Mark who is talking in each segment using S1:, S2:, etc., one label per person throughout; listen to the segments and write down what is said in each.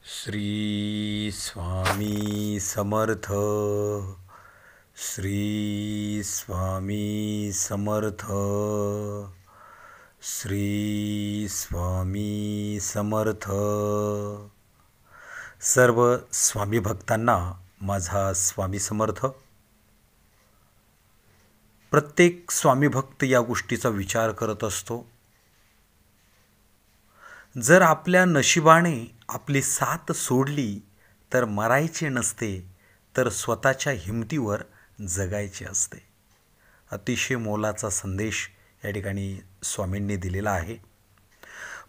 S1: श्री स्वामी समर्थ. श्री स्वामी समर्थ. श्री स्वामी समर्थ. सर्व स्वामी भक्तांना माझा स्वामी समर्थ. प्रत्येक स्वामी भक्त या गोष्टीचा विचार करत असतो. जर आपल्या नशिबाने आपली साथ सोडली तर मरायचे नसते, तर स्वतःच्या हिमतीवर जगायचे असते. अतिशय मोलाचा संदेश या ठिकाणी स्वामींनी दिलेला आहे.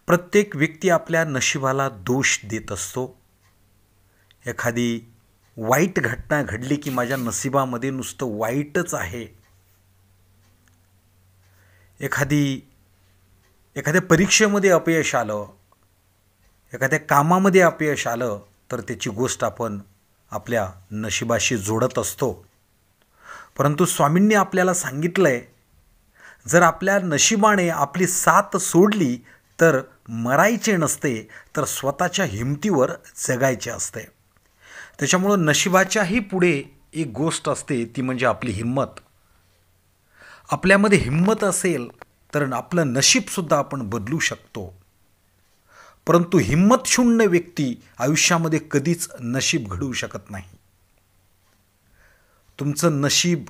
S1: प्रत्येक व्यक्ती आपल्या नशिबाला दोष देत असतो. एखादी वाईट घटना घडली की माझ्या नशिबामध्ये नुसतं वाईटच आहे. एखाद्या परीक्षेमध्ये अपयश आलं, एखाद्या कामामध्ये अपयश आलं, तर त्याची गोष्ट आपण आपल्या नशिबाशी जोडत असतो. परंतु स्वामींनी आपल्याला सांगितलं आहे, जर आपल्या नशिबाने आपली साथ सोडली तर मरायचे नसते, तर स्वतःच्या हिमतीवर जगायचे असते. त्याच्यामुळं नशिबाच्याही पुढे एक गोष्ट असते, ती म्हणजे आपली हिंमत. आपल्यामध्ये हिंमत असेल तर आपलं नशीबसुद्धा आपण बदलू शकतो. परंतु हिंमतशून्य व्यक्ती आयुष्यामध्ये कधीच नशीब घडवू शकत नाही. तुमचं नशीब,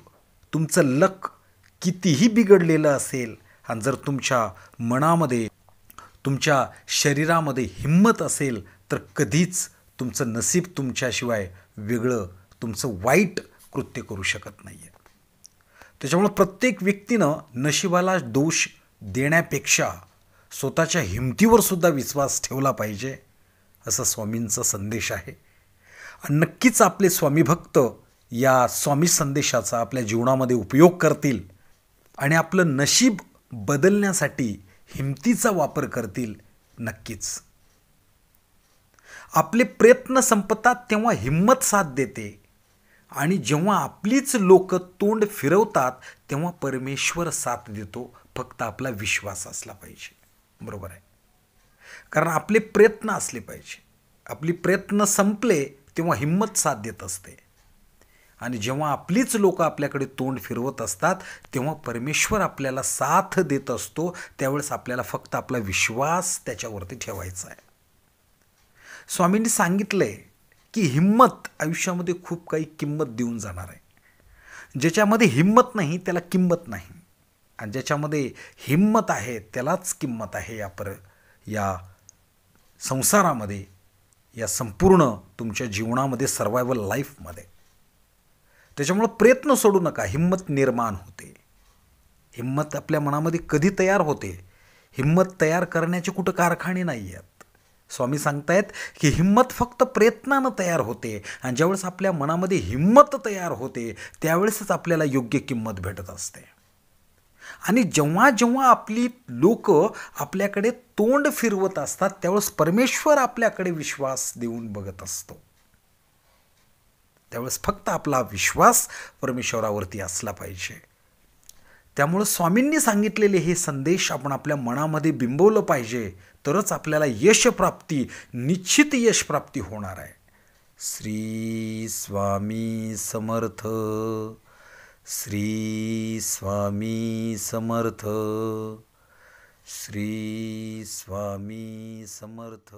S1: तुमचं लक कितीही बिघडलेलं असेल, आणि जर तुमच्या मनामध्ये, तुमच्या शरीरामध्ये हिंमत असेल, तर कधीच तुमचं नशीब तुमच्याशिवाय वेगळं तुमचं वाईट कृत्य करू शकत नाही आहे. त्याच्यामुळे प्रत्येक व्यक्तीनं नशिबाला दोष देण्यापेक्षा स्वतःच्या हिमतीवर सुद्धा विश्वास ठेवला पाहिजे, असा स्वामींचा संदेश आहे. आणि नक्कीच आपले स्वामी भक्त या स्वामी संदेशाचा आपल्या जीवनामध्ये उपयोग करतील आणि आपलं नशीब बदलण्यासाठी हिमतीचा वापर करतील. नक्कीच आपले प्रयत्न संपतात तेव्हा हिंमत साथ देते, आणि जेव्हा आपलीच लोक तोंड फिरवतात तेव्हा परमेश्वर साथ देतो. फक्त आपला विश्वास असला पाहिजे. बरोबर आहे. कारण आपले प्रयत्न असले पाहिजे. आपली प्रयत्न संपले तेव्हा हिंमत साथ देत असते, आणि जेव्हा आपलीच लोक आपल्याकडे तोंड फिरवत असतात तेव्हा परमेश्वर आपल्याला साथ देत असतो. त्यावेळेस आपल्याला फक्त आपला विश्वास त्याच्यावरती ठेवायचा आहे. स्वामींनी सांगितलं आहे की हिंमत आयुष्यामध्ये खूप काही किंमत देऊन जाणार आहे. ज्याच्यामध्ये हिंमत नाही त्याला किंमत नाही, आणि ज्याच्यामध्ये हिंमत आहे त्यालाच किंमत आहे या संसारामध्ये, या संपूर्ण तुमच्या जीवनामध्ये, सर्वायवल लाईफमध्ये. त्याच्यामुळं प्रयत्न सोडू नका. हिंमत निर्माण होते. हिंमत आपल्या मनामध्ये कधी तयार होते? हिंमत तयार करण्याचे कुठं कारखाने नाही आहेत. स्वामी सांगतायत की हिंमत फक्त प्रयत्नानं तयार होते, आणि ज्यावेळेस आपल्या मनामध्ये हिंमत तयार होते त्यावेळेसच आपल्याला योग्य किंमत भेटत असते. आणि जेव्हा जेव्हा आपली लोक आपल्याकडे तोंड फिरवत असतात त्यावेळेस परमेश्वर आपल्याकडे विश्वास देऊन बघत असतो. त्यावेळेस फक्त आपला विश्वास परमेश्वरावरती असला पाहिजे. त्यामुळं स्वामींनी सांगितलेले हे संदेश आपण आपल्या मनामध्ये बिंबवलं पाहिजे, तरच आपल्याला यशप्राप्ती, निश्चित यशप्राप्ती होणार आहे. श्री स्वामी समर्थ. श्री स्वामी समर्थ. श्री स्वामी समर्थ.